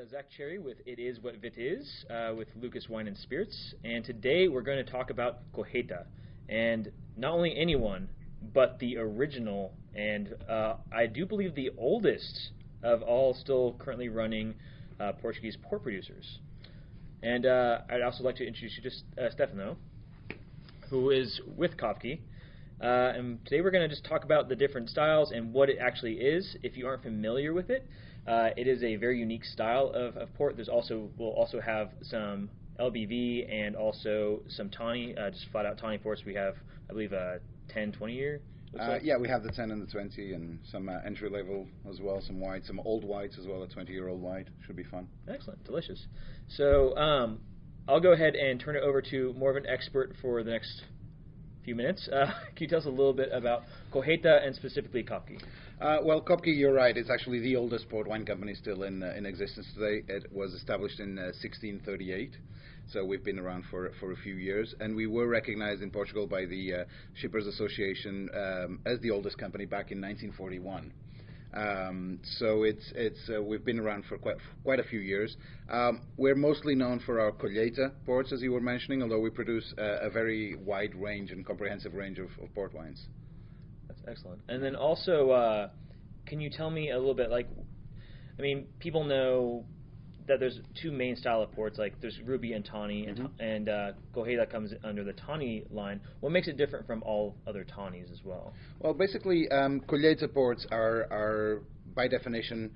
Zach Cherry with It Is What Vit Is with Lucas Wine and Spirits, and today we're going to talk about Colheita, and not only anyone, but the original, and I do believe the oldest of all still currently running Portuguese port producers. And I'd also like to introduce you to Stefano, who is with Kopke. And today we're going to just talk about the different styles and what it actually is. If you aren't familiar with it, it is a very unique style of port. We'll also have some LBV and also some Tawny, just flat out Tawny ports. We have, I believe, a 10, 20 year. Yeah, we have the 10 and the 20 and some entry level as well, some whites, some old whites as well, a 20-year-old white. Should be fun. Excellent, delicious. So I'll go ahead and turn it over to more of an expert for the next few minutes. Can you tell us a little bit about Colheita and specifically Kopke? Well, Kopke, you're right. It's actually the oldest port wine company still in existence today. It was established in 1638, so we've been around for a few years, and we were recognized in Portugal by the Shippers Association as the oldest company back in 1941. So we've been around for quite a few years. We're mostly known for our Colheita ports, as you were mentioning, although we produce a very wide range and comprehensive range of port wines. That's excellent. And then also, can you tell me a little bit, people know that there's two main style of ports, like there's Ruby and Tawny, and Colheita comes under the Tawny line. What makes it different from all other Tawnys as well? Well, basically, Colheita ports are by definition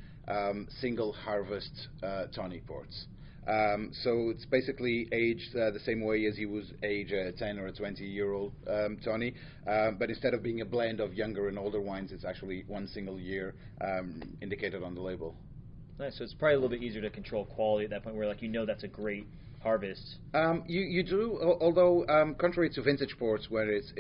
single harvest Tawny ports. So it's basically aged the same way as you would age a 10 or a 20-year-old Tawny, but instead of being a blend of younger and older wines, it's actually one single year indicated on the label. Nice. So it's probably a little bit easier to control quality at that point, where that's a great harvest. You do, although contrary to vintage ports, where it's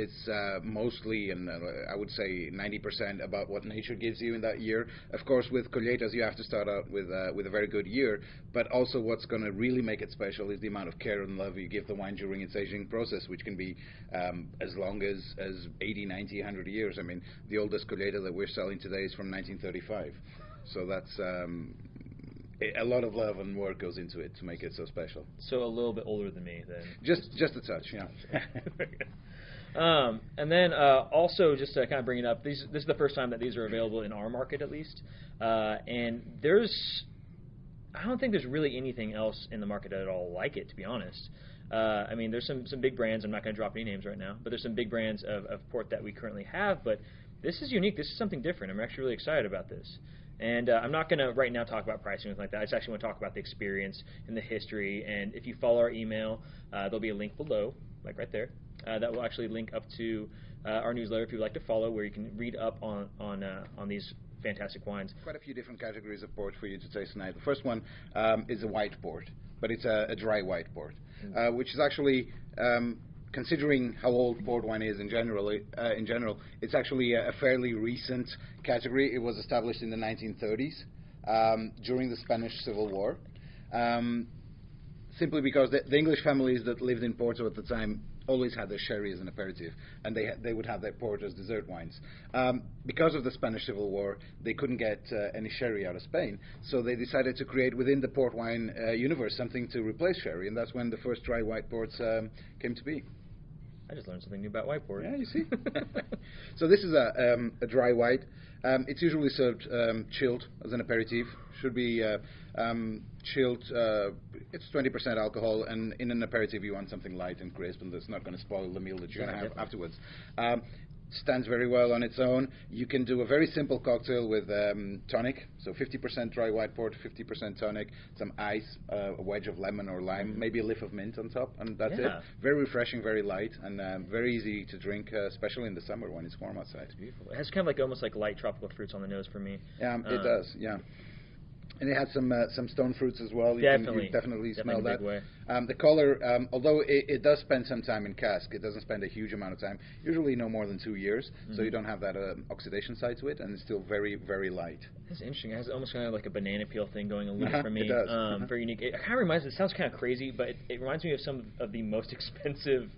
mostly, and I would say 90% about what nature gives you in that year. Of course, with Colheitas, you have to start out with a very good year, but also what's going to really make it special is the amount of care and love you give the wine during its aging process, which can be as long as 80, 90, 100 years. I mean, the oldest Colheita that we're selling today is from 1935. So that's a lot of love and work goes into it to make it so special. So a little bit older than me, then. Just a touch, yeah. And then also, just to kind of bring it up, this is the first time that these are available in our market, at least. And I don't think there's really anything else in the market at all like it, to be honest. There's some big brands. I'm not going to drop any names right now, but there's some big brands of port that we currently have. But this is unique. This is something different. I'm actually really excited about this. And I'm not going to right now talk about pricing or anything like that. I just actually want to talk about the experience and the history. And if you follow our email, there'll be a link below, like right there, that will actually link up to our newsletter if you'd like to follow, where you can read up on these fantastic wines. Quite a few different categories of port for you to taste tonight. The first one is a white port, but it's a dry white port, which is actually... considering how old port wine is in general, it's actually a fairly recent category. It was established in the 1930s during the Spanish Civil War, simply because the English families that lived in Porto at the time always had their sherry as an aperitif, and they would have their port as dessert wines. Because of the Spanish Civil War, they couldn't get any sherry out of Spain, so they decided to create within the port wine universe something to replace sherry, and that's when the first dry white ports came to be. I just learned something new about white port. Yeah, you see. So this is a dry white. It's usually served chilled as an aperitif. Should be chilled. It's 20% alcohol, and in an aperitif you want something light and crisp, and that's not going to spoil the meal that you're going to have afterwards. Stands very well on its own. You can do a very simple cocktail with tonic, so 50% dry white port, 50% tonic, some ice, a wedge of lemon or lime, maybe a leaf of mint on top, and that's it. Very refreshing, very light, and very easy to drink, especially in the summer when it's warm outside. It's beautiful. It has kind of almost like light tropical fruits on the nose for me. Yeah, it does, yeah. And it has some stone fruits as well. You definitely smell that. The color, although it does spend some time in cask, it doesn't spend a huge amount of time, usually no more than 2 years, so you don't have that oxidation side to it, and it's still very, very light. That's interesting. It has almost kind of like a banana peel thing going a little bit for me. It does. Very unique. It kind of reminds me, it sounds kind of crazy, but it reminds me of some of the most expensive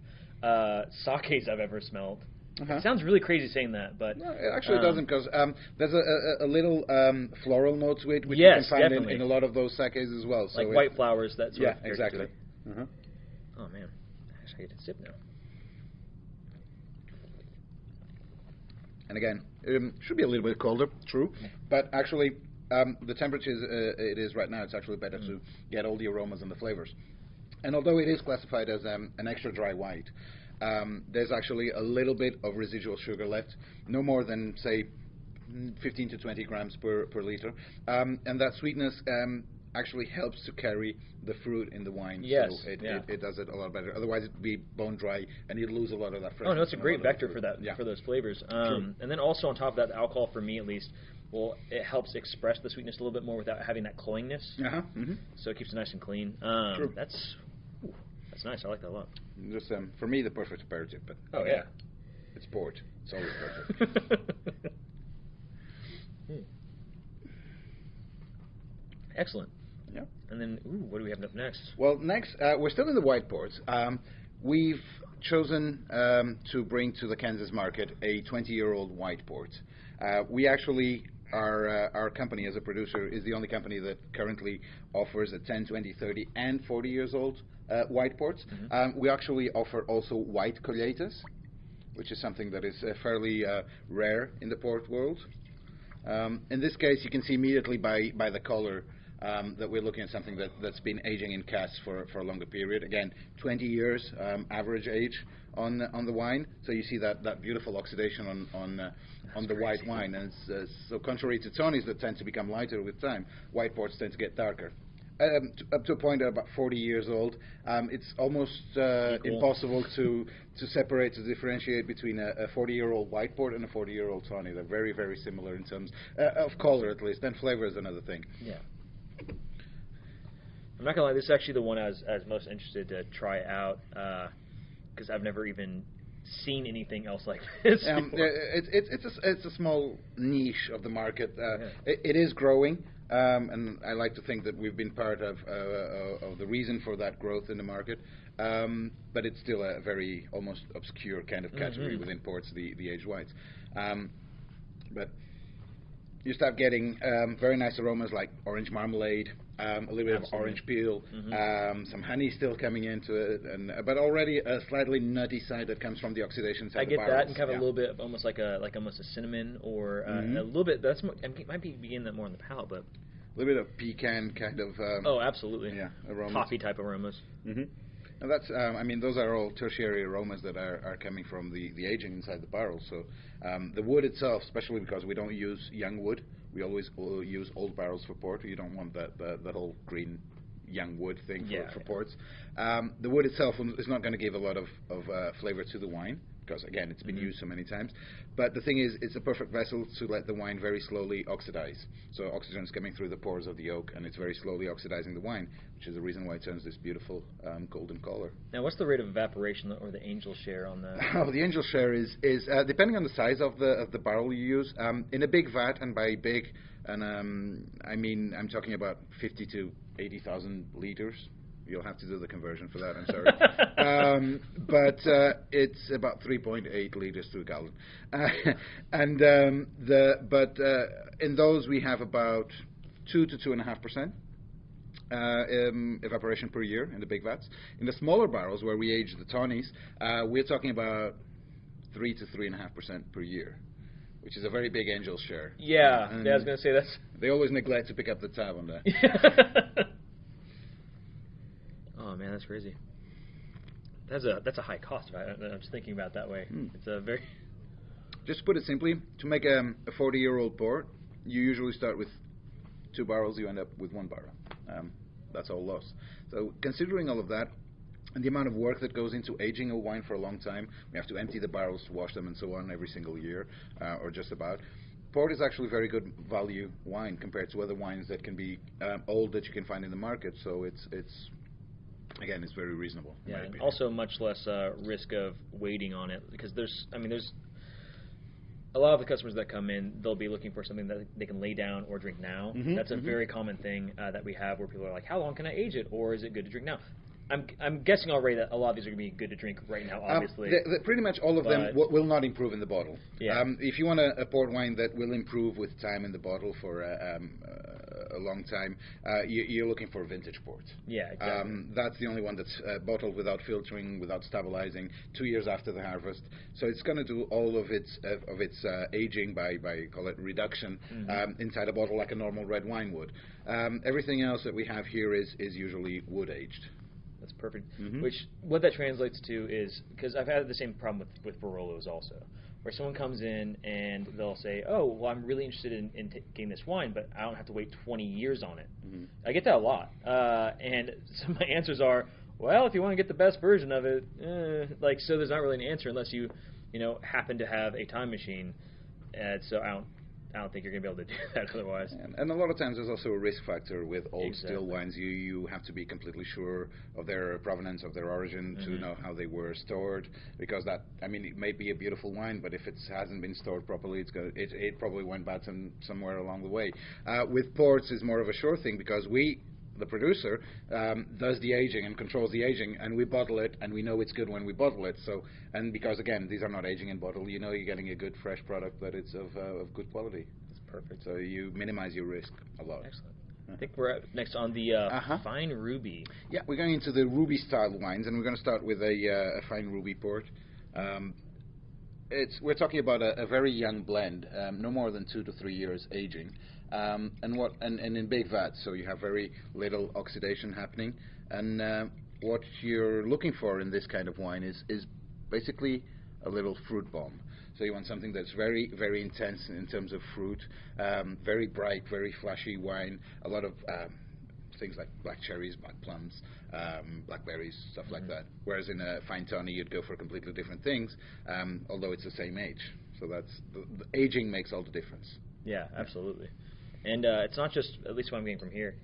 sakes I've ever smelled. It sounds really crazy saying that, but no, it actually doesn't, because there's a little floral note to it, which yes, you can find in a lot of those sakes as well. So like white flowers, that sort of. Yeah, exactly. Oh man, actually I get to sip now. And again, should be a little bit colder, true, but actually the temperature it is right now, it's actually better to get all the aromas and the flavors. And although it is classified as an extra dry white, there's actually a little bit of residual sugar left, no more than, say, 15 to 20 grams per liter. And that sweetness actually helps to carry the fruit in the wine. Yes, so it does it a lot better. Otherwise, it'd be bone dry, and you'd lose a lot of that freshness. Oh, no, it's a great vector for that, for those flavors. True. And then also on top of that, the alcohol, for me at least, well, it helps express the sweetness a little bit more without having that cloyingness. So it keeps it nice and clean. True. That's nice. I like that a lot. Just for me, the perfect aperitif. But it's port. It's always perfect. Excellent. Yeah. And then, what do we have up next? Well, next, we're still in the white ports. We've chosen to bring to the Kansas market a 20-year-old white port. We actually, our company as a producer is the only company that currently offers a 10, 20, 30, and 40 years old white ports. We actually offer also white Colheitas, which is something that is fairly rare in the port world. In this case, you can see immediately by the color that we're looking at something that's been aging in casks for a longer period. Again, 20 years average age on the wine. So you see that beautiful oxidation on the white wine. And so contrary to Tawny's that tend to become lighter with time, white ports tend to get darker. Up to a point at about 40 years old, it's almost impossible to separate, to differentiate between a 40-year-old white port and a 40-year-old Tawny. They're very, very similar in terms of color, at least. Then flavor is another thing. Yeah. I'm not gonna lie, this is actually the one I was most interested to try out, because I've never even seen anything else like this. It's a small niche of the market. It is growing, and I like to think that we've been part of the reason for that growth in the market. But it's still a very almost obscure kind of category within ports, the aged whites. But you start getting very nice aromas like orange marmalade, a little bit of orange peel, some honey still coming into it, but already a slightly nutty side that comes from the oxidation side. I get that, and kind of a little bit of almost like a cinnamon, or a little bit. That's it might be beginning that more on the palate, but a little bit of pecan kind of. Oh, absolutely. Yeah, aromas. Coffee type aromas. And that's, I mean, those are all tertiary aromas that are coming from the aging inside the barrel. So the wood itself, especially because we don't use young wood, we always use old barrels for port. You don't want that whole green young wood thing for ports. The wood itself is not going to give a lot of flavor to the wine, because again it's been used so many times. But the thing is, it's a perfect vessel to let the wine very slowly oxidize. So oxygen is coming through the pores of the oak, and it's very slowly oxidizing the wine, which is the reason why it turns this beautiful golden color. Now, what's the rate of evaporation or the angel share on that? Oh, the angel share is depending on the size of the barrel you use. In a big vat, and by big, and I mean I'm talking about 50 to 80,000 liters. You'll have to do the conversion for that, I'm sorry. But it's about 3.8 liters to a gallon. In those we have about 2 to 2.5% evaporation per year in the big vats. In the smaller barrels where we age the Tawnies, we're talking about 3 to 3.5% per year, which is a very big angel share. Yeah, I was going to say that's... They always neglect to pick up the tab on that. Oh man, that's crazy. That's a high cost, right? I'm just thinking about it that way. It's a very... Just to put it simply, to make a 40-year-old port, you usually start with 2 barrels, you end up with 1 barrel. That's all lost. So considering all of that, and the amount of work that goes into aging a wine for a long time, we have to empty the barrels to wash them and so on every single year, or just about. Port is actually very good value wine compared to other wines that can be old that you can find in the market. So it's again, it's very reasonable. Yeah, and also much less risk of waiting on it, because there's a lot of the customers that come in, they'll be looking for something that they can lay down or drink now. That's a very common thing that we have, where people are like, how long can I age it, or is it good to drink now? I'm guessing already that a lot of these are going to be good to drink right now, obviously. Pretty much all of them will not improve in the bottle. Yeah. If you want a port wine that will improve with time in the bottle for a long time, you're looking for vintage port. Yeah, exactly. That's the only one that's bottled without filtering, without stabilizing, 2 years after the harvest. So it's going to do all of its aging by call it reduction inside a bottle like a normal red wine would. Everything else that we have here is usually wood aged. That's perfect. Which, what that translates to is, because I've had the same problem with Barolos also, where someone comes in and they'll say, oh, well, I'm really interested in taking this wine, but I don't have to wait 20 years on it. I get that a lot. And some of my answers are, well, if you want to get the best version of it, so there's not really an answer unless you happen to have a time machine. So I don't think you're going to be able to do that otherwise. And a lot of times there's also a risk factor with old still wines. You have to be completely sure of their provenance, of their origin, to know how they were stored. Because it may be a beautiful wine, but if it hasn't been stored properly, it probably went bad somewhere along the way. With ports, it's more of a sure thing because the producer does the aging and controls the aging, and we bottle it, and we know it's good when we bottle it. So, and because again, these are not aging in bottle, you're getting a good fresh product that it's of good quality. That's perfect. So you minimize your risk a lot. Excellent. I think we're next on the fine ruby. Yeah, we're going into the ruby style wines, and we're going to start with a fine ruby port. We're talking about a very young blend, no more than 2 to 3 years aging. And in big vats, so you have very little oxidation happening. And what you're looking for in this kind of wine is basically a little fruit bomb. So you want something that's very, very intense in terms of fruit, very bright, very flashy wine, a lot of things like black cherries, black plums, blackberries, stuff like that. Whereas in a fine Tawny, you'd go for completely different things, although it's the same age. So that's the aging makes all the difference. Yeah, absolutely. And it's not just, at least what I'm getting from here,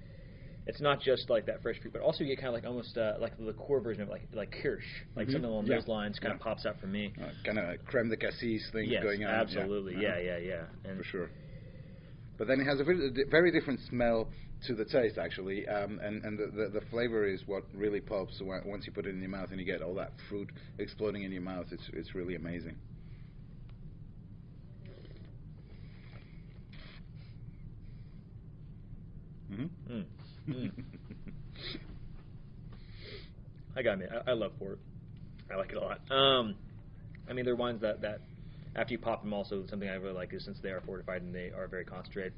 it's not just like that fresh fruit, but also you get kind of like almost like the liqueur version of like Kirsch, like something along those lines kind of pops out for me. Kind of creme de cassis thing going on. Absolutely. Yeah. And for sure. But then it has a very different smell to the taste, actually, and the flavor is what really pops. So once you put it in your mouth and you get all that fruit exploding in your mouth, it's really amazing. I got me. I love port. I like it a lot. They're wines that after you pop them, also something I really like is since they are fortified and they are very concentrated,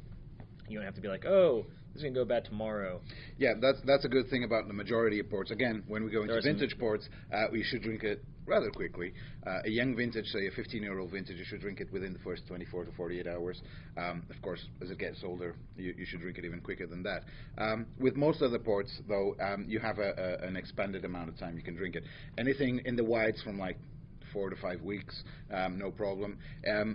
you don't have to be like, oh, this is going to go bad tomorrow. Yeah, that's a good thing about the majority of ports. Again, when we go into vintage ports, we should drink it rather quickly. A young vintage, say a 15-year-old vintage, you should drink it within the first 24 to 48 hours. Of course, as it gets older, you should drink it even quicker than that. With most other ports, though, you have an expanded amount of time you can drink it. Anything in the whites from like 4 to 5 weeks, no problem.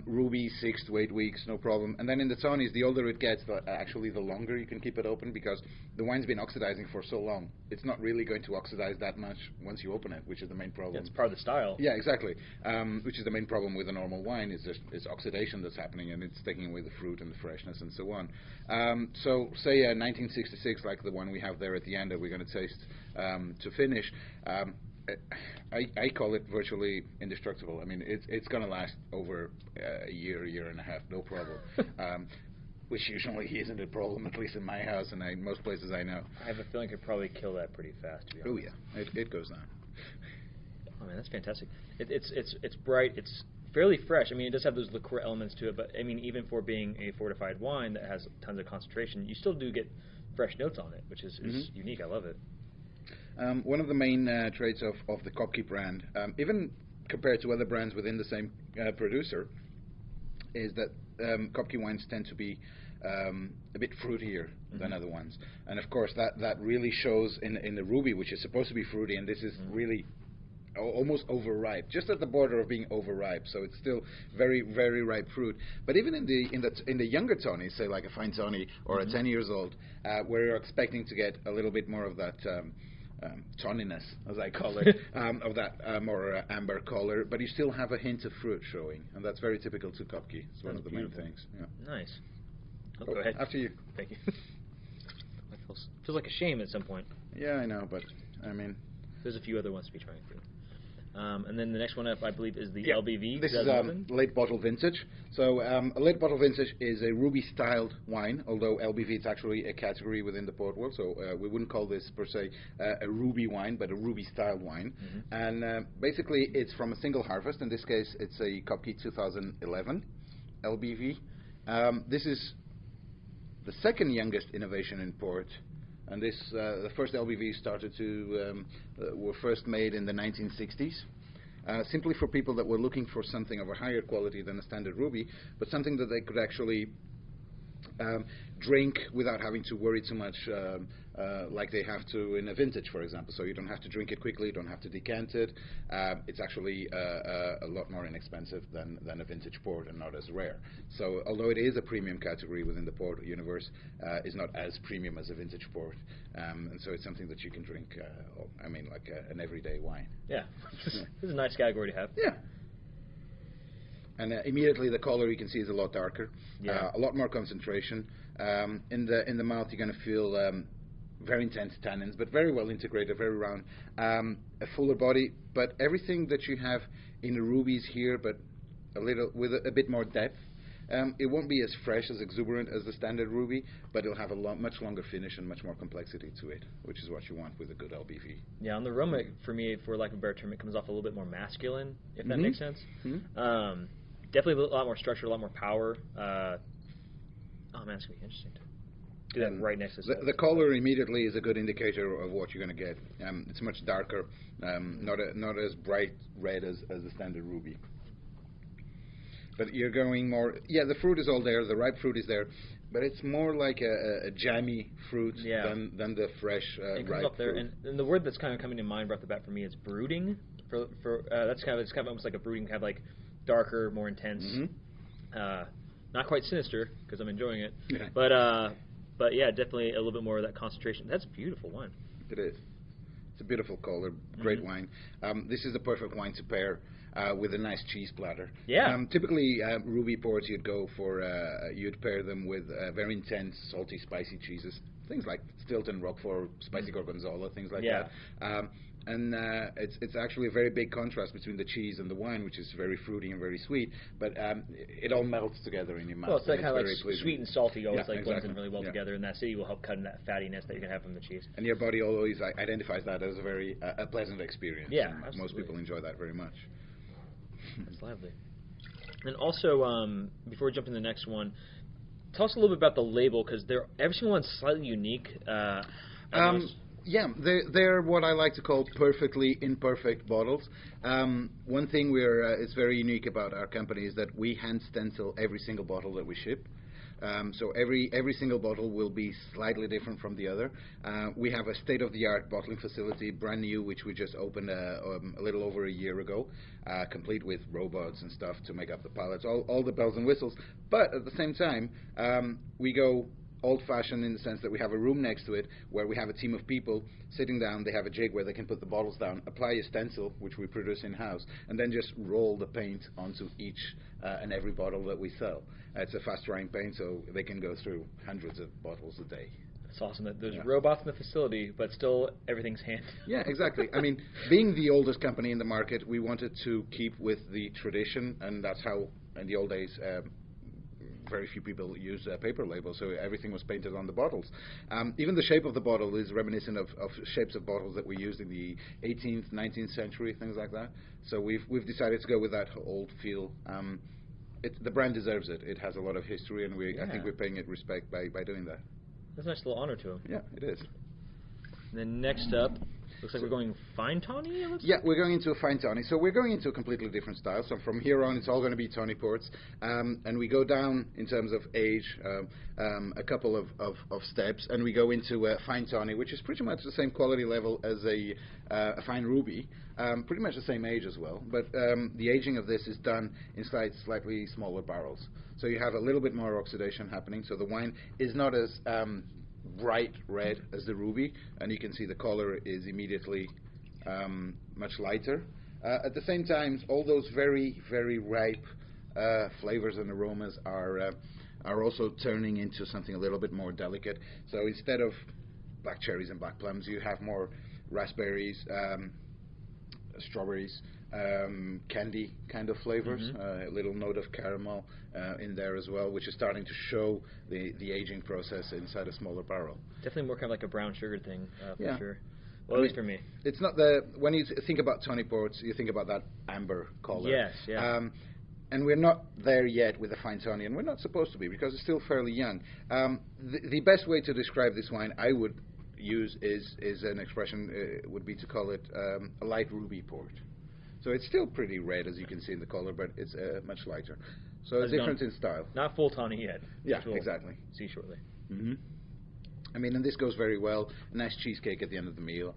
Ruby, 6 to 8 weeks, no problem. And then in the Tawnies, the older it gets, actually the longer you can keep it open because the wine's been oxidizing for so long. It's not really going to oxidize that much once you open it, which is the main problem. It's part of the style. Yeah, exactly. Which is the main problem with a normal wine is it's oxidation that's happening and it's taking away the fruit and the freshness and so on. So say a 1966, like the one we have there at the end that we're going to taste to finish, I call it virtually indestructible. I mean, it's going to last over a year and a half, no problem. Which usually isn't a problem, at least in my house and most places I know. I have a feeling I could probably kill that pretty fast, to be honest. Oh yeah, it goes down. Oh man, that's fantastic. It's bright. It's fairly fresh. I mean, it does have those liqueur elements to it, but I mean, even for being a fortified wine that has tons of concentration, you still do get fresh notes on it, which is unique. I love it. One of the main traits of the Kopke brand, even compared to other brands within the same producer, is that Kopke wines tend to be a bit fruitier than other ones. And of course, that really shows in the Ruby, which is supposed to be fruity, and this is really almost overripe, just at the border of being overripe. So it's still very, very ripe fruit. But even in the younger Tawny, say like a fine Tawny or a 10 years old, where you're expecting to get a little bit more of that tawniness, as I call it, of that more amber color, but you still have a hint of fruit showing, and that's very typical to Kopke. It's one of the main things. Yeah. Nice. Go ahead. After you. Thank you. It feels like a shame at some point. Yeah, I know, but I mean, There's a few other ones to be trying through. And then the next one up, I believe, is the LBV. This is late bottle vintage. So a late bottle vintage is a ruby-styled wine, although LBV is actually a category within the port world. So we wouldn't call this per se a ruby wine, but a ruby-styled wine. And basically, it's from a single harvest. In this case, it's a Kopke 2011 LBV. This is the second youngest innovation in port. And this, the first LBV were first made in the 1960s, simply for people that were looking for something of a higher quality than a standard ruby, but something that they could actually drink without having to worry too much like they have to in a vintage, for example. So you don't have to drink it quickly, you don't have to decant it. It's actually a lot more inexpensive than a vintage port and not as rare. So although it is a premium category within the port universe, it's not as premium as a vintage port. And so it's something that you can drink, like an everyday wine. Yeah. This is a nice category to have. Yeah. And immediately the color you can see is a lot darker, a lot more concentration. In the mouth you're going to feel very intense tannins, but very well integrated, very round. A fuller body, but everything that you have in the rubies here, but with a bit more depth. It won't be as fresh, as exuberant as the standard ruby, but it'll have a much longer finish and much more complexity to it, which is what you want with a good LBV. Yeah, on the aroma, for me, for lack of a better term, it comes off a little bit more masculine, if that makes sense. Definitely a lot more structure, a lot more power. Oh man, it's going to be interesting to do that right next to the color immediately is a good indicator of what you're going to get. It's much darker, not as bright red as the standard ruby. But you're going more, the fruit is all there, the ripe fruit is there, but it's more like a jammy fruit than the fresh ripe up there, fruit. and the word that's kind of coming to mind right off the bat for me is brooding. It's kind of almost like a brooding, kind of like darker, more intense. Not quite sinister because I'm enjoying it, but yeah, definitely a little bit more of that concentration. That's a beautiful wine. It is. It's a beautiful color, great wine. This is the perfect wine to pair with a nice cheese platter. Yeah. Typically, ruby ports you'd go for, you'd pair them with very intense, salty, spicy cheeses. Things like Stilton, Roquefort, spicy Gorgonzola, things like that. And it's actually a very big contrast between the cheese and the wine, which is very fruity and very sweet, but it all melts together in your mouth. Well, it's like kind of like sweet and salty always blends in really well Yeah. together, and that city will help cut in that fattiness that you can have from the cheese. And your body always identifies that as a very pleasant experience. Yeah, and absolutely. most people enjoy that very much. That's lovely. And also, before we jump to the next one, tell us a little bit about the label, because every single one's slightly unique. Yeah, they're what I like to call perfectly imperfect bottles. One thing it's very unique about our company is that we hand stencil every single bottle that we ship. So every single bottle will be slightly different from the other. We have a state-of-the-art bottling facility, brand new, which we just opened a little over a year ago, complete with robots and stuff to make up the pallets, all the bells and whistles. But at the same time, we go old-fashioned in the sense that we have a room next to it where we have a team of people sitting down. They have a jig where they can put the bottles down, apply a stencil, which we produce in-house, and then just roll the paint onto each and every bottle that we sell. It's a fast-drying paint, so they can go through hundreds of bottles a day. It's awesome that there's robots in the facility, but still everything's hand. Yeah, exactly. I mean, being the oldest company in the market, we wanted to keep with the tradition, and that's how, in the old days, very few people use paper labels, so everything was painted on the bottles. Even the shape of the bottle is reminiscent of shapes of bottles that we used in the 18th, 19th century, things like that. So we've decided to go with that old feel. The brand deserves it. It has a lot of history, and I think we're paying it respect by doing that. That's a nice little honor to him. Yeah, it is. And then next up, looks like we're going fine Tawny? We're going into a fine Tawny. So we're going into a completely different style. So from here on, it's all going to be Tawny ports. And we go down in terms of age a couple of steps, and we go into a fine Tawny, which is pretty much the same quality level as a fine Ruby, pretty much the same age as well. But the aging of this is done in slightly smaller barrels. So you have a little bit more oxidation happening. So the wine is not as bright red as the Ruby, and you can see the color is immediately much lighter. At the same time, all those very, very ripe flavors and aromas are also turning into something a little bit more delicate. So instead of black cherries and black plums, you have more raspberries, strawberries, candy kind of flavors, a little note of caramel in there as well, which is starting to show the aging process inside a smaller barrel. Definitely more kind of like a brown sugar thing, for Yeah. sure. Well, at least for me. It's not when you think about tawny ports, you think about that amber color. Yes, yeah. And we're not there yet with the fine tawny, and we're not supposed to be because it's still fairly young. The best way to describe this wine I would use is an expression, would be to call it a light ruby port. So it's still pretty red, as you can see in the color, but it's much lighter. So a difference in style. Not full tawny yet. Yeah, exactly. See shortly. I mean, and this goes very well. A nice cheesecake at the end of the meal.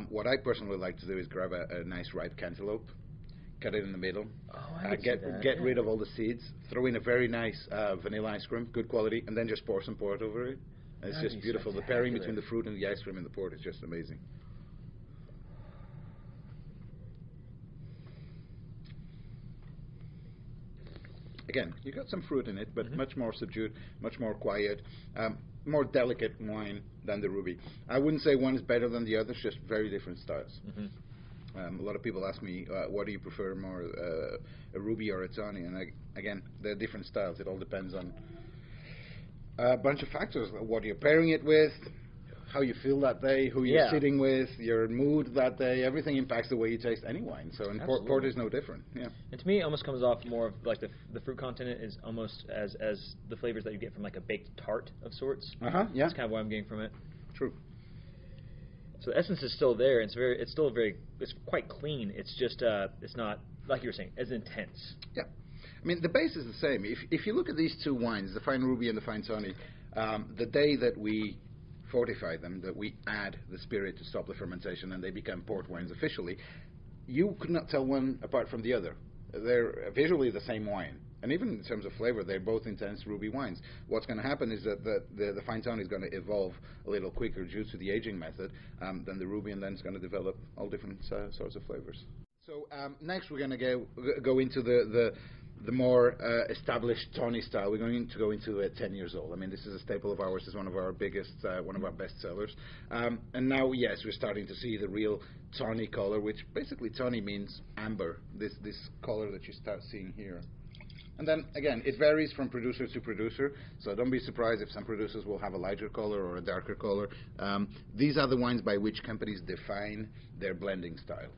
What I personally like to do is grab a nice ripe cantaloupe, cut it in the middle, get rid of all the seeds, throw in a very nice vanilla ice cream, good quality, and then just pour some port over it. And it's just beautiful. The pairing between the fruit and the ice cream and the port is just amazing. Again, you got some fruit in it, but much more subdued, much more quiet, more delicate wine than the ruby. I wouldn't say one is better than the other, it's just very different styles. A lot of people ask me, what do you prefer more, a ruby or a tawny? And again, they're different styles. It all depends on a bunch of factors. What you're pairing it with, how you feel that day, who you're sitting with, your mood that day. Everything impacts the way you taste any wine. So and port is no different. Yeah. And to me, it almost comes off more of like the fruit content is almost as the flavors that you get from like a baked tart of sorts. Yeah. That's kind of what I'm getting from it. True. So the essence is still there. It's quite clean. It's just it's not, like you were saying, as intense. Yeah. I mean, the base is the same. If you look at these two wines, the fine ruby and the fine tawny, the day that we fortify them, that we add the spirit to stop the fermentation and they become port wines officially, you could not tell one apart from the other. They're visually the same wine. And even in terms of flavor, they're both intense ruby wines. What's going to happen is that the fine tawny is going to evolve a little quicker due to the aging method than the ruby, and then it's going to develop all different sorts of flavors. So next we're going to go into the more established tawny style. We're going to go into 10 years old. I mean, this is a staple of ours. It's one of our biggest, one of our best sellers. And now, yes, we're starting to see the real tawny color, which basically tawny means amber, this color that you start seeing here. And then, again, it varies from producer to producer, so don't be surprised if some producers will have a lighter color or a darker color. These are the wines by which companies define their blending style.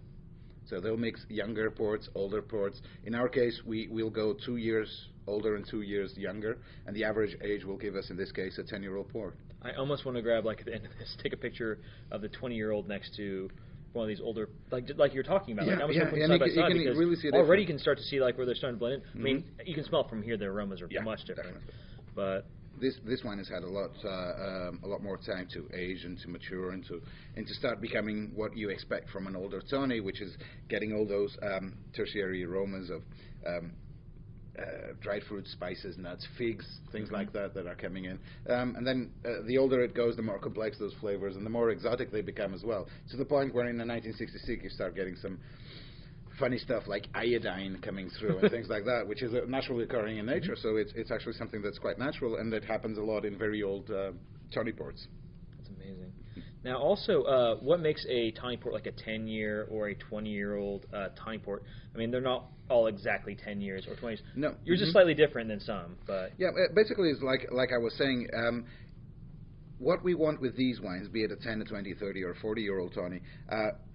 So they'll mix younger ports, older ports. In our case, we'll go 2 years older and 2 years younger, and the average age will give us, in this case, a 10-year-old port. I almost want to grab, like, at the end of this, take a picture of the 20-year-old next to one of these older, like you're talking about. Like, I was going to put side by side because really see already you can start to see like where they're starting to blend in. I mean, you can smell from here the aromas are much different. Definitely. But this wine has had a lot more time to age and to mature and to start becoming what you expect from an older tawny, which is getting all those tertiary aromas of dried fruits, spices, nuts, figs, things like that are coming in. And then the older it goes, the more complex those flavors and the more exotic they become as well. To the point where in the 1966 you start getting some funny stuff like iodine coming through and things like that, which is naturally occurring in nature. So it's actually something that's quite natural, and that happens a lot in very old tawny ports. That's amazing. Now, also, what makes a tawny port like a 10-year or a 20-year-old tawny port? I mean, they're not all exactly 10 years or 20 years. No. Yours is slightly different than some, but... Yeah, basically it's like I was saying, what we want with these wines, be it a 10, a 20, 30, or 40-year-old tawny,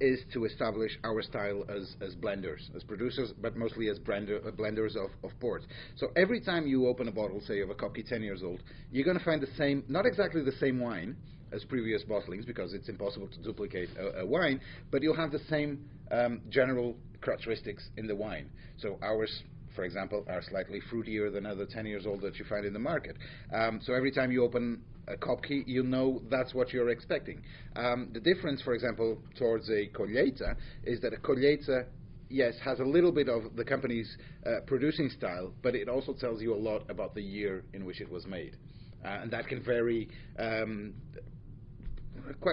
is to establish our style as blenders, as producers, but mostly as blenders of ports. So every time you open a bottle, say, of a Kopke 10 years old, you're going to find the same, not exactly the same wine as previous bottlings, because it's impossible to duplicate a wine, but you'll have the same general characteristics in the wine. So ours, for example, are slightly fruitier than other 10 years old that you find in the market. So every time you open a Kopke, you know that's what you're expecting. The difference, for example, towards a Colheita is that a Colheita, yes, has a little bit of the company's producing style, but it also tells you a lot about the year in which it was made. And that can vary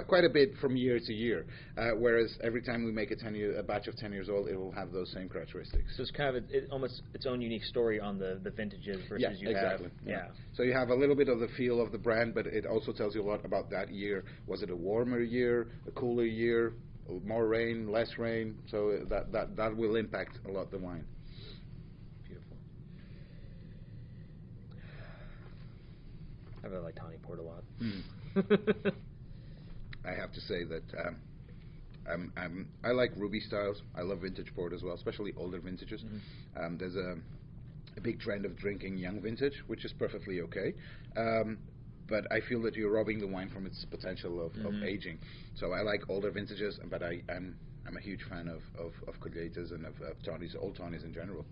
quite a bit from year to year, whereas every time we make a batch of 10 years old, it will have those same characteristics. So it's kind of almost its own unique story on the vintages versus exactly. have. Yeah. So you have a little bit of the feel of the brand, but it also tells you a lot about that year. Was it a warmer year, a cooler year? more rain, less rain, so that will impact a lot the wine. Beautiful. I really like Tawny port a lot. I have to say that I like ruby styles. I love vintage port as well, especially older vintages. There's a big trend of drinking young vintage, which is perfectly okay. But I feel that you're robbing the wine from its potential of aging. So I like older vintages, but I'm a huge fan of Colheitas and of Tawnys, old Tawnys in general.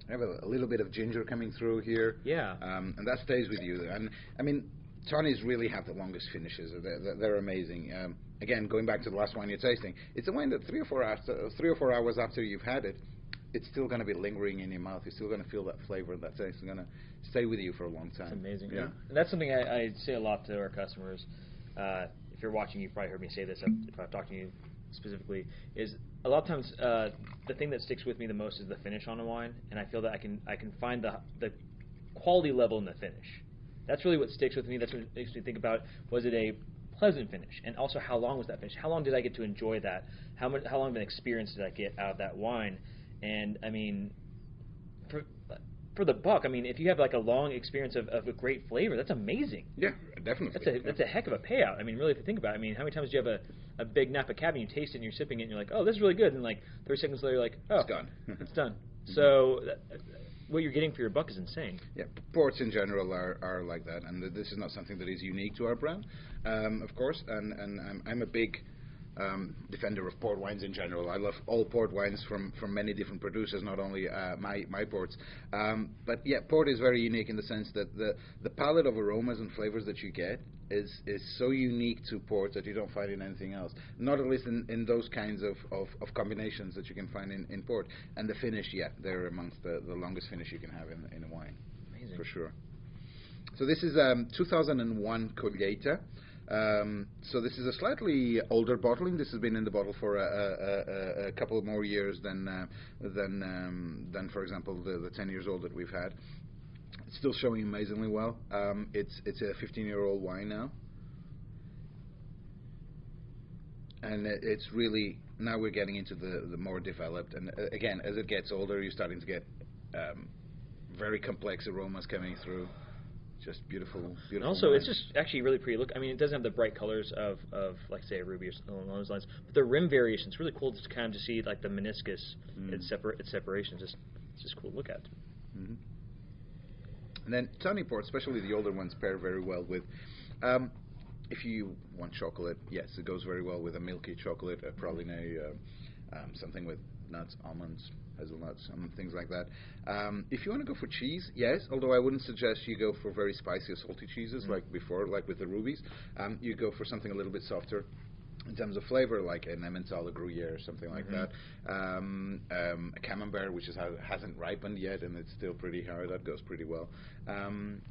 I have a little bit of ginger coming through here. Yeah. And that stays with you. And I mean, Tawnys really have the longest finishes. They're amazing. Again, going back to the last wine you're tasting, it's a wine that 3 or 4 hours after you've had it, it's still going to be lingering in your mouth. You're still going to feel that flavor. That taste is going to stay with you for a long time. It's amazing. Yeah. And that's something I say a lot to our customers. If you're watching, you've probably heard me say this if I've talked to you specifically, is a lot of times the thing that sticks with me the most is the finish on a wine, and I feel that I can find the quality level in the finish. That's really what sticks with me. That's what makes me think about, was it a pleasant finish? And also, how long was that finish? How long did I get to enjoy that? How long of an experience did I get out of that wine? And, I mean, for the buck, I mean, if you have like a long experience of a great flavor, that's amazing. Yeah, definitely. That's a heck of a payout. I mean, really, if you think about it, I mean, how many times do you have a big Napa Cab and you taste it and you're sipping it and you're like, oh, this is really good, and like 30 seconds later you're like, oh, it's gone. It's done. So what you're getting for your buck is insane. Yeah, ports in general are like that, and this is not something that is unique to our brand, of course. And I'm a big defender of port wines in general. I love all port wines from many different producers, not only my ports. But yeah, port is very unique in the sense that the palette of aromas and flavors that you get is so unique to port that you don't find in anything else. Not at least in those kinds of combinations that you can find in port. And the finish, yeah, they're amongst the longest finish you can have in a wine. Amazing. For sure. So this is 2001 Colheita. So this is a slightly older bottling. This has been in the bottle for a couple more years than for example the 10 years old that we've had. It's still showing amazingly well. It's a 15-year-old wine now, and it's really, now we're getting into the more developed. And again, as it gets older, you're starting to get very complex aromas coming through. Just beautiful. And also, wine. it's just actually really pretty. Look, I mean, it doesn't have the bright colors of like say a ruby or something along those lines, but the rim variation, it's really cool to kind of just see like the meniscus, its separation. It's just cool to look at. Mm-hmm. And then Tawny ports, especially the older ones, pair very well with. If you want chocolate, yes, it goes very well with a milky chocolate, a praline, something with nuts, almonds, hazelnuts, things like that. If you want to go for cheese, yes, although I wouldn't suggest you go for very spicy or salty cheeses like before, like with the rubies. You go for something a little bit softer in terms of flavor, like an Emmental, a Gruyere, or something like that. A Camembert, which hasn't ripened yet, and it's still pretty hard. That goes pretty well. And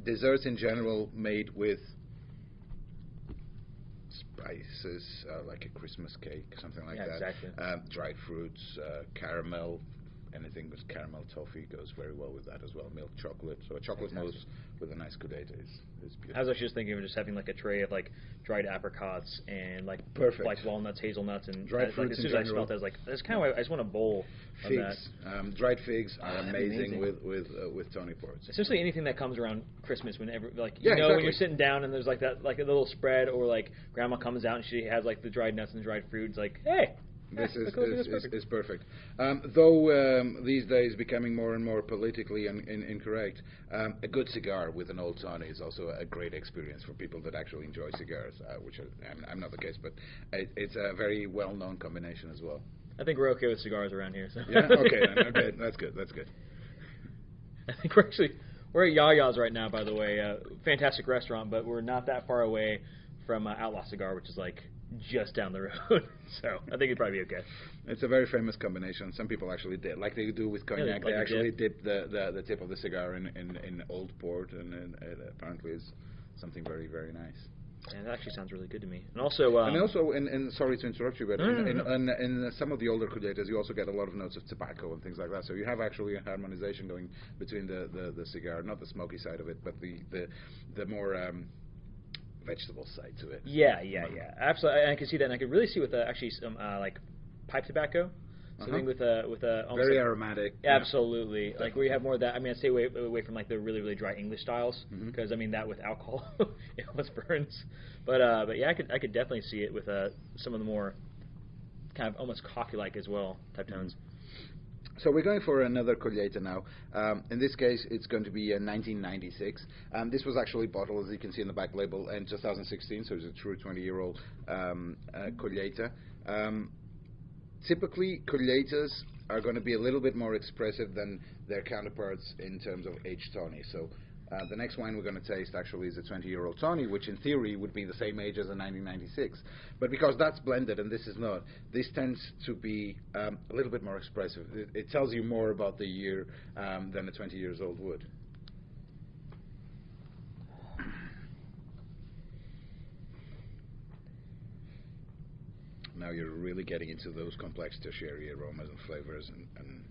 desserts in general made with spices, like a Christmas cake, something like that. Exactly. Dried fruits, caramel, anything with caramel toffee goes very well with that as well. Milk chocolate, so a chocolate mousse with a nice Colheita is beautiful. I was actually just thinking of just having like a tray of like dried apricots and like perfect, like walnuts, hazelnuts, and dried fruits. As soon as I smelled it, I was like, that's kind of I just want a bowl figs. of that. Dried figs are amazing with Tawny ports. Essentially anything that comes around Christmas, whenever like exactly. when you're sitting down and there's like that like a little spread, or like grandma comes out and she has like the dried nuts and the dried fruit. It's like, hey. This is perfect. Though these days becoming more and more politically incorrect, a good cigar with an old Tawny is also a great experience for people that actually enjoy cigars, which I'm not the case, but it's a very well-known combination as well. I think we're okay with cigars around here. So. Yeah, okay, then, okay, that's good. I think we're at Yaya's right now, by the way. Fantastic restaurant, but we're not that far away from Outlaw Cigar, which is like just down the road. So I think it'd probably be okay. It's a very famous combination. Some people actually did, like they do with cognac. They actually dip the tip of the cigar in old port, and it apparently is something very, very nice. And that actually sounds really good to me. And also, in sorry to interrupt you, but in some of the older Colheitas, you also get a lot of notes of tobacco and things like that. So you have actually a harmonization going between the cigar, not the smoky side of it, but the more vegetable side to it. Yeah, absolutely. I can see that, and I could really see with actually some like pipe tobacco. Something with a almost very like, aromatic. Absolutely, yeah. Like where you have more of that. I mean, I stay away from like the really dry English styles because I mean that with alcohol it almost burns. But yeah, I could definitely see it with some of the more kind of almost coffee-like as well type tones. So we're going for another Colheita now. In this case, it's going to be a 1996. This was actually bottled, as you can see in the back label, in 2016, so it's a true 20-year-old Colheita. Typically, Colheitas are going to be a little bit more expressive than their counterparts in terms of aged Tawny. So the next wine we're going to taste actually is a 20-year-old Tawny, which in theory would be the same age as a 1996. But because that's blended and this is not, this tends to be a little bit more expressive. It tells you more about the year than a 20 years old would. Now you're really getting into those complex tertiary aromas and flavors, and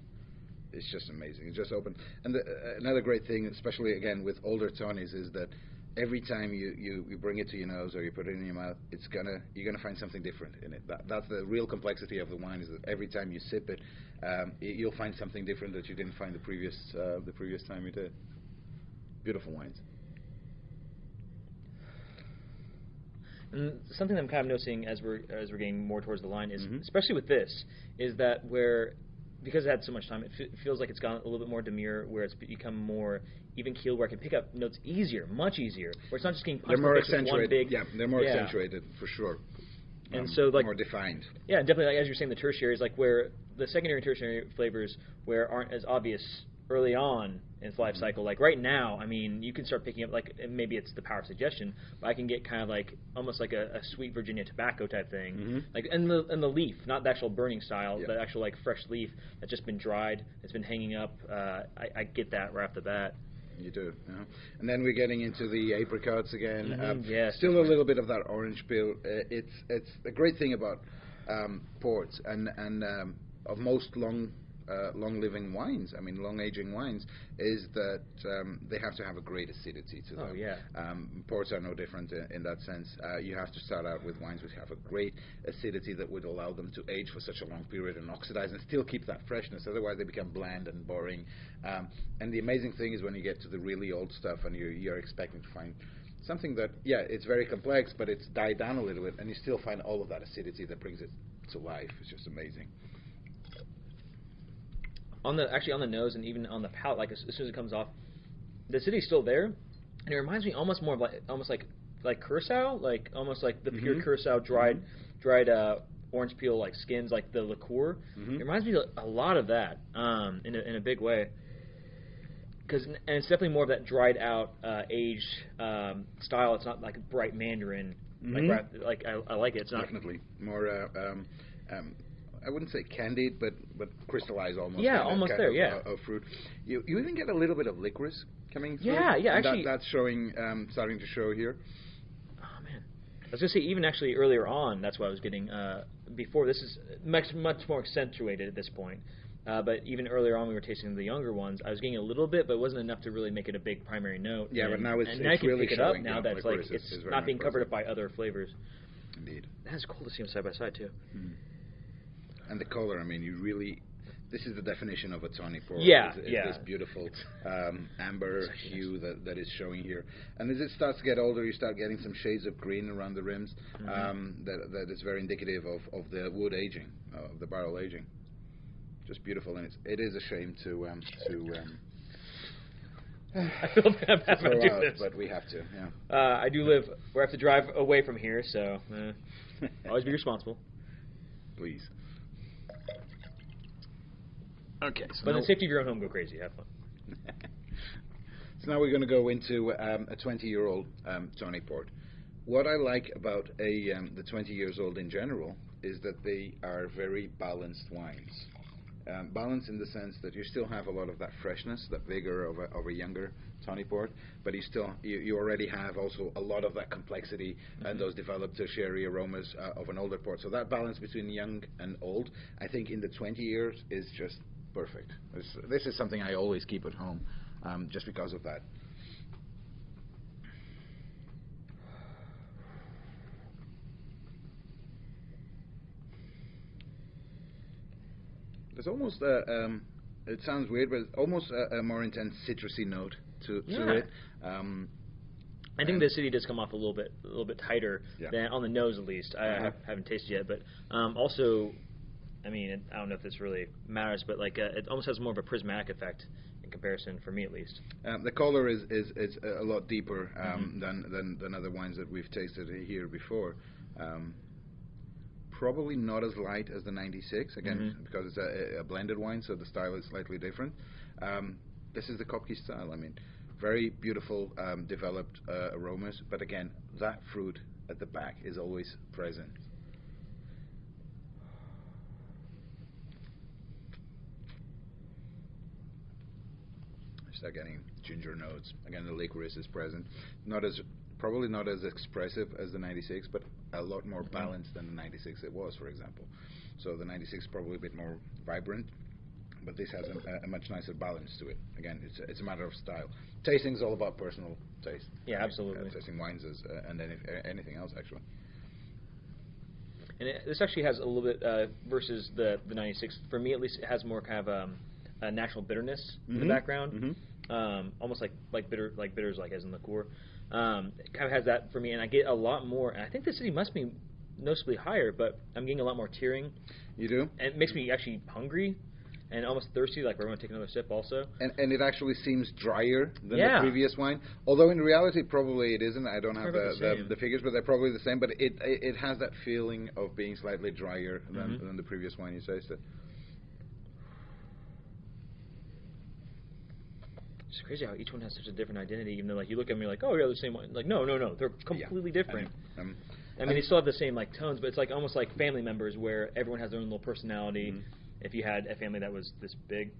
it's just amazing. It's just open. And another great thing, especially again with older Tawnies, is that every time you bring it to your nose or you put it in your mouth, you're gonna find something different in it. That's the real complexity of the wine, is that every time you sip it, you'll find something different that you didn't find the previous time you did. Beautiful wines. And something I'm kind of noticing as we're getting more towards the line is, especially with this, is that because it had so much time, it feels like it's gone a little bit more demure, where it's become more even keeled, where I can pick up notes easier, much easier, where it's not just getting punched. They're more accentuated. They're more accentuated for sure. And so, like, more defined. Yeah, definitely. Like, as you're saying, the tertiary is like where the secondary and tertiary flavors aren't as obvious early on in its life cycle. Like right now, I mean, you can start picking up, like, maybe it's the power of suggestion, but I can get kind of like almost like a sweet Virginia tobacco type thing, like and the leaf, not the actual burning style, the actual like fresh leaf that's just been dried, it's been hanging up. I get that right off the bat. You do, and then we're getting into the apricots again. Yes, still a little bit of that orange peel. It's the great thing about ports and of most long-living wines, I mean long-aging wines, is that they have to have a great acidity to them. Oh, yeah. Ports are no different in that sense. You have to start out with wines which have a great acidity that would allow them to age for such a long period and oxidize and still keep that freshness. Otherwise, they become bland and boring. And the amazing thing is when you get to the really old stuff and you're expecting to find something that, it's very complex, but it's died down a little bit, and you still find all of that acidity that brings it to life. It's just amazing. On the nose and even on the palate, like as soon as it comes off, the acidity's still there, and it reminds me almost more of like curacao, like almost like the pure curacao dried orange peel like skins, like the liqueur. It reminds me a lot of that in a big way. And it's definitely more of that dried out aged style. It's not like bright mandarin. Like I like it. It's not definitely more. I wouldn't say candied, but crystallized almost. Yeah, almost there. Of fruit. You even get a little bit of licorice coming through. Yeah. Actually, that's showing, starting to show here. Oh man, I was gonna say even actually earlier on, that's what I was getting. Before this is much more accentuated at this point. But even earlier on, we were tasting the younger ones. I was getting a little bit, but it wasn't enough to really make it a big primary note. Yeah, but now it's I can really pick it showing, up now that it's like it's not being covered up by other flavors. Indeed. That's cool to see them side by side too. And the color, I mean, this is the definition of a tawny port. This beautiful amber hue that is showing here. And as it starts to get older, you start getting some shades of green around the rims. That is very indicative of the wood aging, of the barrel aging. Just beautiful, and it is a shame to I feel bad about doing this, but we have to. I do live where I have to drive away from here, so always be responsible. Please. Okay, but in the safety of your own home, go crazy, have fun. So now we're going to go into a 20-year-old Tawny port. What I like about the 20 years old in general is that they are very balanced wines. Balanced in the sense that you still have a lot of that freshness, that vigor of a younger Tawny port, but you already have also a lot of that complexity and those developed tertiary aromas of an older port. So that balance between young and old, I think in the 20 years is just perfect. This is something I always keep at home, just because of that. It's almost it sounds weird, but it's almost a more intense citrusy note to it. I think the acidity does come off a little bit tighter than on the nose, at least. I haven't tasted yet, but also, I mean, I don't know if this really matters, but like it almost has more of a prismatic effect in comparison, for me at least. The color is a lot deeper than other wines that we've tasted here before. Probably not as light as the 96, again, because it's a blended wine, so the style is slightly different. This is the Kopke style. I mean, very beautiful, developed aromas, but again, that fruit at the back is always present. Start getting ginger notes. Again, the licorice is present. Probably not as expressive as the 96, but a lot more balanced than the 96 it was, for example. So the 96 is probably a bit more vibrant, but this has a much nicer balance to it. Again, it's a matter of style. Tasting is all about personal taste. Yeah, absolutely. Tasting wines is, and then anything else, actually. And this actually has a little bit, versus the 96, for me at least, it has more kind of a natural bitterness in the background. Almost like bitters, like as in liqueur. It kind of has that for me, and I get a lot more. And I think the city must be noticeably higher, but I'm getting a lot more tearing. You do? And it makes me actually hungry and almost thirsty, like we're going to take another sip also. And it actually seems drier than the previous wine, although in reality probably it isn't. I don't have the figures, but they're probably the same. But it has that feeling of being slightly drier than the previous wine you tasted. It's crazy how each one has such a different identity, even though like you look at me like, oh yeah, the same one. Like no, they're completely different. I mean, they still have the same like tones, but it's like almost like family members where everyone has their own little personality. If you had a family that was this big,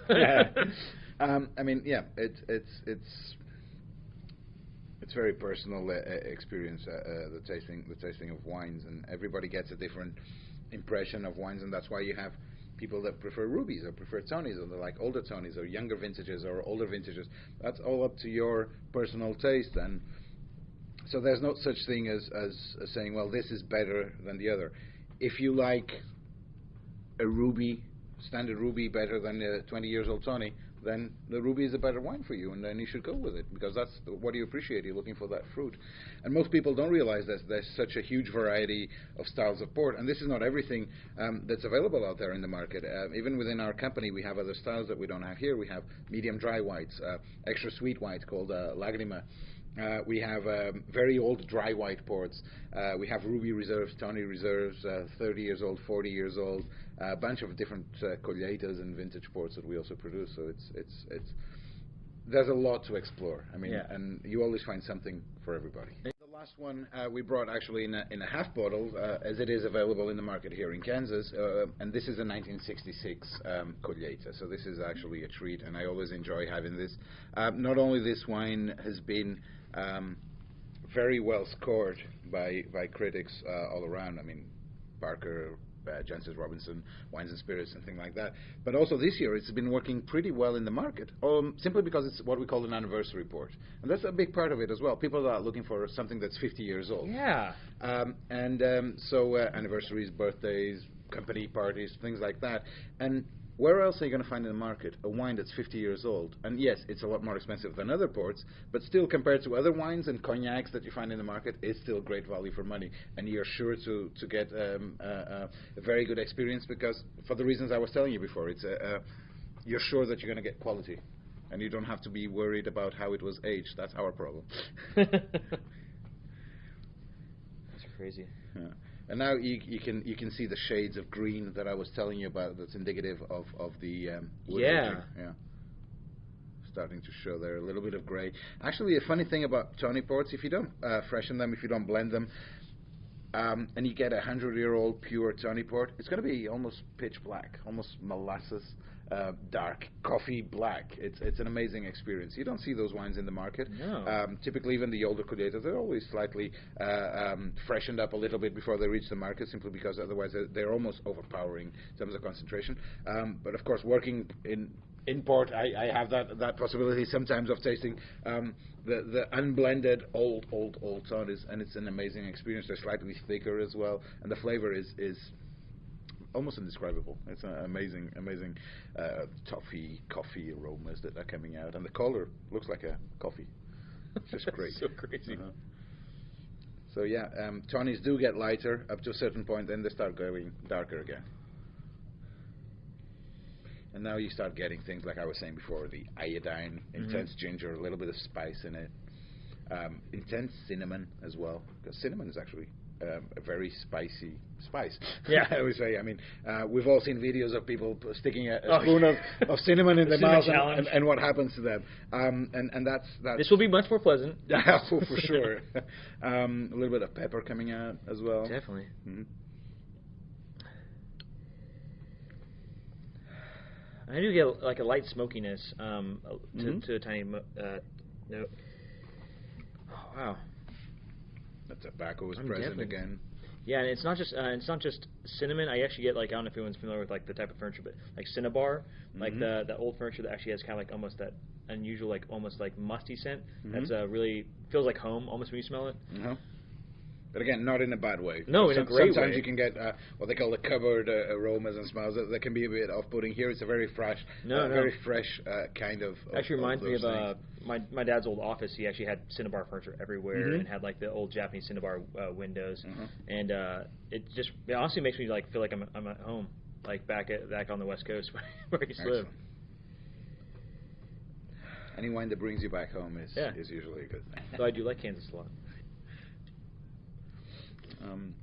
I mean, yeah, it's very personal experience, the tasting of wines, and everybody gets a different impression of wines, and that's why you have people that prefer rubies or prefer Tawnies, or they like older Tawnies or younger vintages or older vintages. That's all up to your personal taste, and so there's no such thing as saying, well, this is better than the other. If you like a ruby, standard ruby, better than a 20 years old Tawny, then the ruby is a better wine for you, and then you should go with it, because that's what you appreciate. You're looking for that fruit. And most people don't realize that there's such a huge variety of styles of port, and this is not everything that's available out there in the market. Even within our company, we have other styles that we don't have here. We have medium dry whites, extra sweet whites called Lagrima. We have very old dry white ports. We have ruby reserves, Tawny reserves, 30 years old, 40 years old, a bunch of different Colheitas and vintage ports that we also produce. So it's there's a lot to explore. I mean, and you always find something for everybody. The last one we brought actually in a half bottle, as it is available in the market here in Kansas, and this is a 1966 Colheita. So this is actually a treat, and I always enjoy having this. Not only this wine has been very well scored by critics all around. I mean, Barker, Jancis Robinson, Wines and Spirits, and things like that. But also this year, it's been working pretty well in the market, simply because it's what we call an anniversary port. And that's a big part of it as well. People are looking for something that's 50 years old. Yeah. So anniversaries, birthdays, company parties, things like that. And where else are you going to find in the market a wine that's 50 years old? And yes, it's a lot more expensive than other ports, but still, compared to other wines and cognacs that you find in the market, it's still great value for money. And you're sure to get a very good experience, because for the reasons I was telling you before, it's you're sure that you're going to get quality, and you don't have to be worried about how it was aged. That's our problem. That's crazy. Yeah. And now you can see the shades of green that I was telling you about. That's indicative of the wood aging. Yeah. Starting to show there a little bit of grey. Actually, a funny thing about Tawny ports, if you don't freshen them, if you don't blend them, and you get a 100-year-old pure Tawny port, it's going to be almost pitch black, almost molasses. Dark coffee black. It's an amazing experience. You don't see those wines in the market. No. Typically, even the older Colheitas, they're always slightly freshened up a little bit before they reach the market, simply because otherwise they're almost overpowering in terms of concentration. But of course, working in port, I have that possibility sometimes of tasting the unblended old Tawnies, and it's an amazing experience. They're slightly thicker as well, and the flavor is almost indescribable. It's amazing toffee, coffee aromas that are coming out, and the color looks like a coffee. It's just great. So crazy. So yeah, Tawnies do get lighter up to a certain point, then they start going darker again. And now you start getting things like I was saying before, the iodine, intense ginger, a little bit of spice in it, intense cinnamon as well, because cinnamon is actually a very spicy spice. Yeah. I always say, I mean, we've all seen videos of people sticking a spoon of cinnamon in their mouth and what happens to them. And that's... This will be much more pleasant. Yeah, for sure. A little bit of pepper coming out as well. Definitely. I do get like a light smokiness to a tiny note. Oh, wow. The tobacco is present again. Yeah, and it's not just cinnamon. I actually get like, I don't know if anyone's familiar with like the type of furniture, but like Cinnabar, like the old furniture that actually has kind of like almost that unusual, like almost like musty scent. That's really feels like home almost when you smell it. But again, not in a bad way. No, in a great way. Sometimes you can get what they call the cupboard aromas and smells that can be a bit off-putting. Here it's a very fresh, very fresh kind of. Actually reminds me of my dad's old office. He actually had Cinnabar furniture everywhere and had like the old Japanese Cinnabar windows, and it honestly makes me like feel like I'm at home, like back on the West Coast where I used to live. Any wine that brings you back home is usually a good thing. So I do like Kansas a lot.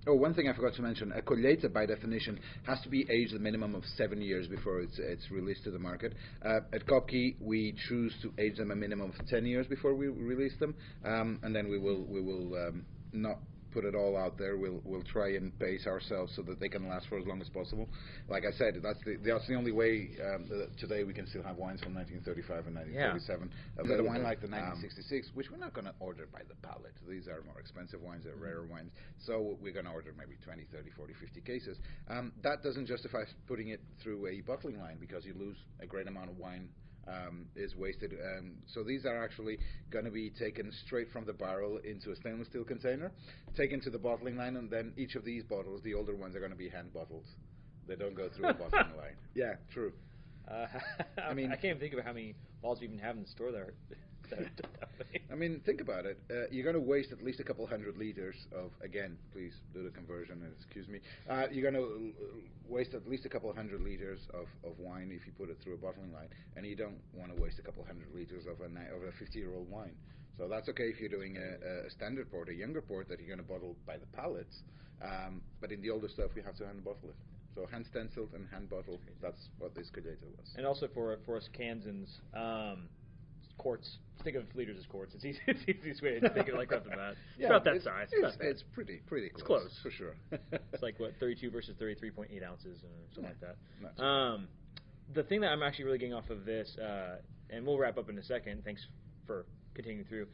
One thing I forgot to mention, a Colheita by definition has to be aged a minimum of 7 years before it's released to the market. At Kopke, we choose to age them a minimum of 10 years before we release them, and then we will not put it all out there. We'll try and pace ourselves so that they can last for as long as possible. Like I said, that's the only way today we can still have wines from 1935 and 1937. But a wine like the 1966, which we're not going to order by the pallet. These are more expensive wines, they're rarer wines. So we're going to order maybe 20, 30, 40, 50 cases. That doesn't justify putting it through a bottling line because you lose a great amount of wine. Is wasted. So these are actually going to be taken straight from the barrel into a stainless steel container, taken to the bottling line, and then each of these bottles, the older ones, are going to be hand bottled. They don't go through a bottling line. Yeah, true. I mean, I can't even think of how many bottles we even have in the store there. I mean, think about it. You're going to waste at least a couple hundred liters of, again, please do the conversion and excuse me. You're going to waste at least a couple hundred liters of wine if you put it through a bottling line, and you don't want to waste a couple hundred liters of a 50-year-old wine. So that's okay if you're doing a standard port, a younger port that you're going to bottle by the pallets. But in the older stuff, we have to hand bottle it. So hand stenciled and hand bottled. That's what this Colheita was. And also for us Kansans, quarts. Think of liters as quarts. It's easy. It's the easiest way to think of it like right off the bat. It's about that size. It's pretty close. It's close for sure. It's like what 32 versus 33.8 ounces, something like that. Not the thing that I'm actually really getting off of this, and we'll wrap up in a second. Thanks for continuing through.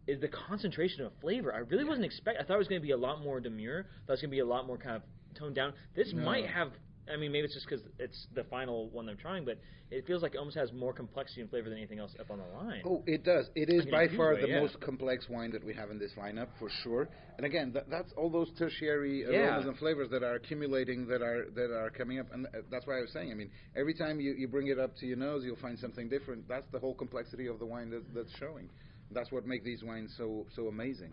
Is the concentration of flavor. I really wasn't expecting. I thought it was going to be a lot more demure. I thought it was going to be a lot more kind of toned down. This might have. I mean, maybe it's just because it's the final one I'm trying, but it feels like it almost has more complexity and flavor than anything else up on the line. Oh, it does. It is by far the most complex wine that we have in this lineup, for sure. And again, that's all those tertiary aromas and flavors that are accumulating, that are coming up. And that's why I was saying, I mean, every time you bring it up to your nose, you'll find something different. That's the whole complexity of the wine that's showing. That's what makes these wines so amazing.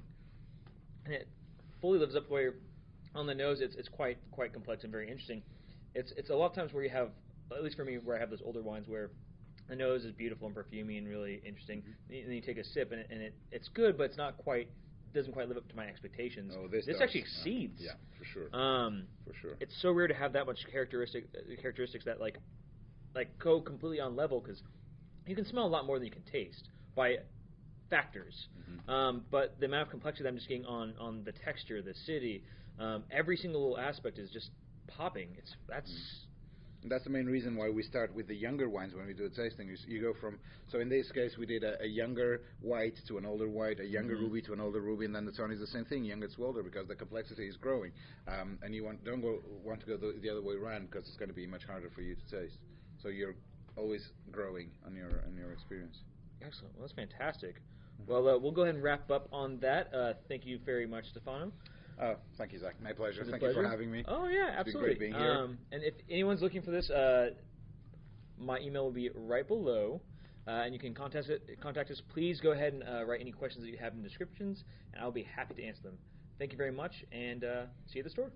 And it fully lives up where on the nose it's quite complex and very interesting. It's a lot of times where you have, at least for me, where I have those older wines where the nose is beautiful and perfumey and really interesting, and then you take a sip and it's good, but it's not quite, doesn't quite live up to my expectations. Oh, this actually exceeds. Yeah, for sure. For sure. It's so rare to have that much characteristics that like go completely on level, because you can smell a lot more than you can taste by factors. But the amount of complexity that I'm just getting on the texture, the acidity, every single little aspect is just popping. That's the main reason why we start with the younger wines when we do a tasting. You go from, so in this case we did a younger white to an older white, a younger ruby to an older ruby, and then the Tawny is the same thing, younger to older, because the complexity is growing, and you don't want to go the other way around, because it's going to be much harder for you to taste. So you're always growing on your experience. Excellent. Well, that's fantastic. Well, we'll go ahead and wrap up on that. Thank you very much, Stefano. Oh, thank you, Zach. My pleasure. Thank pleasure. you for having me. Oh yeah, It's absolutely. been great being here. And if anyone's looking for this, my email will be right below, and you can contact us. Please go ahead and write any questions that you have in the descriptions, and I'll be happy to answer them. Thank you very much, and see you at the store.